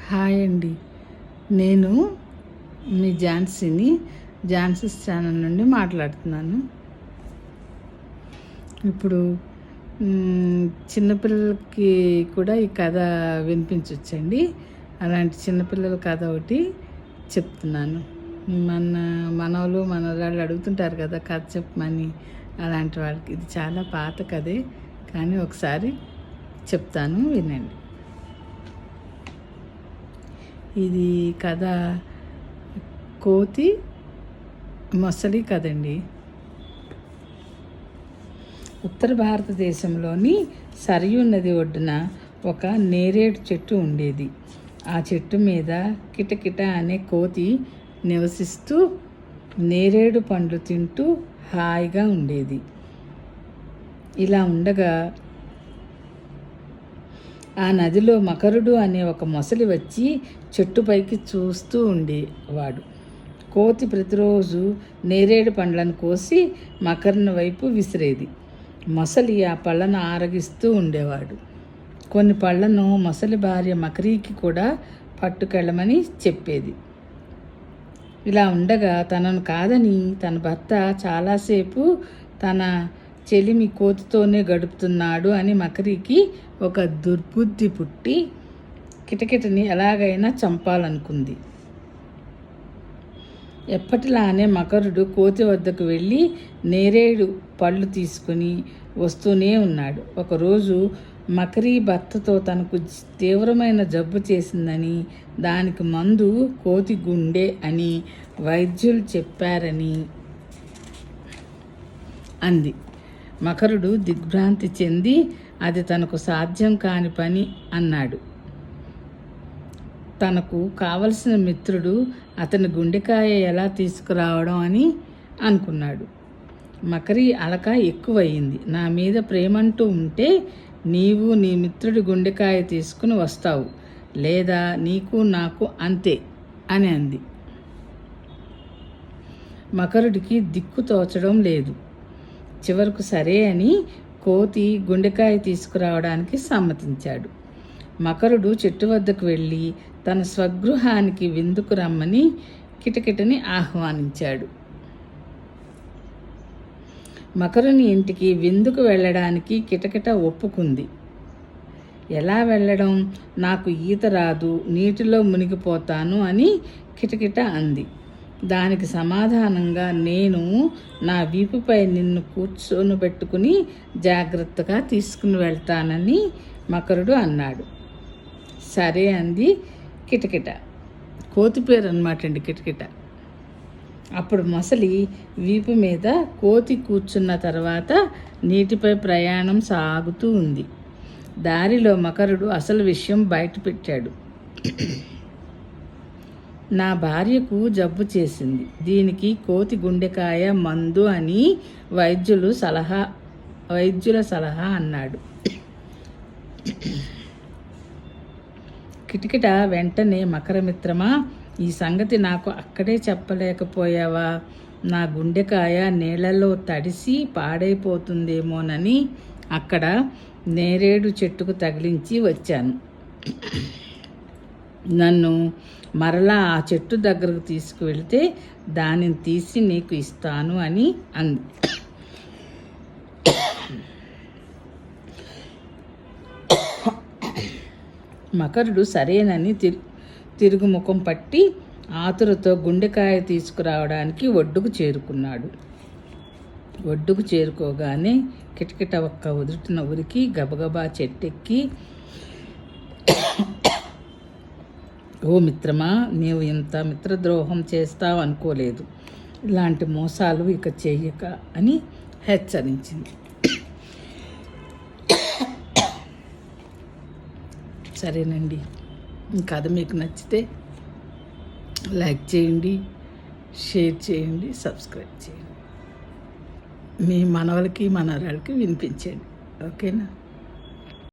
Hi అండి. నేను మీ Jhansi's channel నుండి మాట్లాడుతున్నాను. ఇప్పుడు చిన్నపిల్లలకి కూడా ఈ కథ వినిపించవచ్చండి. అలాంటి చిన్నపిల్లల కథ ఒకటి చెప్తున్నాను. మనవలు మనవరాళ్ళు అడుగుతుంటారు కదా కథ చెప్పమని. అలాంటి వాళ్ళకి ఇది చాలా పాత కథే, కానీ ఒకసారి చెప్తాను, వినండి. ఇది కథ కోతి మొసలి కథండి. ఉత్తర భారతదేశంలోని సరియు నది ఒడ్డున ఒక నేరేడు చెట్టు ఉండేది. ఆ చెట్టు మీద కిటకిట అనే కోతి నివసిస్తూ నేరేడు పండ్లు తింటూ హాయిగా ఉండేది. ఇలా ఉండగా ఆ నదిలో మకరుడు అనే ఒక మొసలి వచ్చి చెట్టుపైకి చూస్తూ ఉండేవాడు. కోతి ప్రతిరోజు నేరేడు పండ్లను కోసి మకరుని వైపు విసిరేది. మొసలి ఆ పళ్ళను ఆరగిస్తూ ఉండేవాడు. కొన్ని పళ్ళను మొసలి భార్య మకరీకి కూడా పట్టుకెళ్ళమని చెప్పేది. ఇలా ఉండగా తనను కాదని తన భర్త చాలాసేపు తన చెలిమి కోతితోనే గడుపుతున్నాడు అని మకరికి ఒక దుర్బుద్ధి పుట్టి కిటకిటని ఎలాగైనా చంపాలనుకుంది. ఎప్పటిలానే మకరుడు కోతి వద్దకు వెళ్ళి నేరేడు పళ్ళు తీసుకుని వస్తూనే ఉన్నాడు. ఒకరోజు మకరి భర్తతో తనకు తీవ్రమైన జబ్బు చేసిందని, దానికి మందు కోతి గుండె అని వైద్యులు చెప్పారని అంది. మకరుడు దిగ్భ్రాంతి చెంది అది తనకు సాధ్యం కాని పని అన్నాడు. తనకు కావలసిన మిత్రుడు అతని గుండెకాయ ఎలా తీసుకురావడం అని అనుకున్నాడు. మకరి అలక ఎక్కువయింది. నా మీద ప్రేమంటూ ఉంటే నీవు నీ మిత్రుడి గుండెకాయ తీసుకుని వస్తావు, లేదా నీకు నాకు అంతే అని అంది. మకరుడికి దిక్కు తోచడం లేదు. చివరకు సరే అని కోతి గుండెకాయ తీసుకురావడానికి సమ్మతించాడు. మకరుడు చెట్టు వద్దకు వెళ్ళి తన స్వగృహానికి విందుకు రమ్మని కిటకిటని ఆహ్వానించాడు. మకరుని ఇంటికి విందుకు వెళ్ళడానికి కిటకిట ఒప్పుకుంది. ఎలా వెళ్ళడం? నాకు ఈత రాదు, నీటిలో మునిగిపోతాను అని కిటకిట అంది. దానికి సమాధానంగా నేను నా వీపుపై నిన్ను కూర్చొనిబెట్టుకుని జాగ్రత్తగా తీసుకుని వెళ్తానని మకరుడు అన్నాడు. సరే అంది కిటకిట. కోతి పేరు అన్నమాట అండి కిటకిట. అప్పుడు మొసలి వీపు మీద కోతి కూర్చున్న తర్వాత నీటిపై ప్రయాణం సాగుతూ ఉంది. దారిలో మకరుడు అసలు విషయం బయటపెట్టాడు. నా భార్యకు జబ్బు చేసింది, దీనికి కోతి గుండెకాయ మందు అని వైద్యుల సలహా అన్నాడు. కిటకిట వెంటనే మకరమిత్రమా, ఈ సంగతి నాకు అక్కడే చెప్పలేకపోయావా? నా గుండెకాయ నీళ్లలో తడిసి పాడైపోతుందేమోనని అక్కడ నేరేడు చెట్టుకు తగిలించి వచ్చాను. నన్ను మరలా ఆ చెట్టు దగ్గరకు తీసుకువెళితే దానిని తీసి నీకు ఇస్తాను అని అంది. మకరుడు సరేనని తిరుగుముఖం పట్టి ఆతురతో గుండెకాయ తీసుకురావడానికి ఒడ్డుకు చేరుకున్నాడు. ఒడ్డుకు చేరుకోగానే కిటకిట ఒక్క ఉదుటిన ఉరికి గబగబా చెట్టెక్కి, ఓ మిత్రమా, నీవు ఇంత మిత్రద్రోహం చేస్తావు అనుకోలేదు, ఇలాంటి మోసాలు ఇక చెయ్యక అని హెచ్చరించింది. సరేనండి, ఈ కథ మీకు నచ్చితే లైక్ చేయండి, షేర్ చేయండి, సబ్స్క్రైబ్ చేయండి. మీ మనవలకి మనవరాలకి వినిపించండి. ఓకేనా?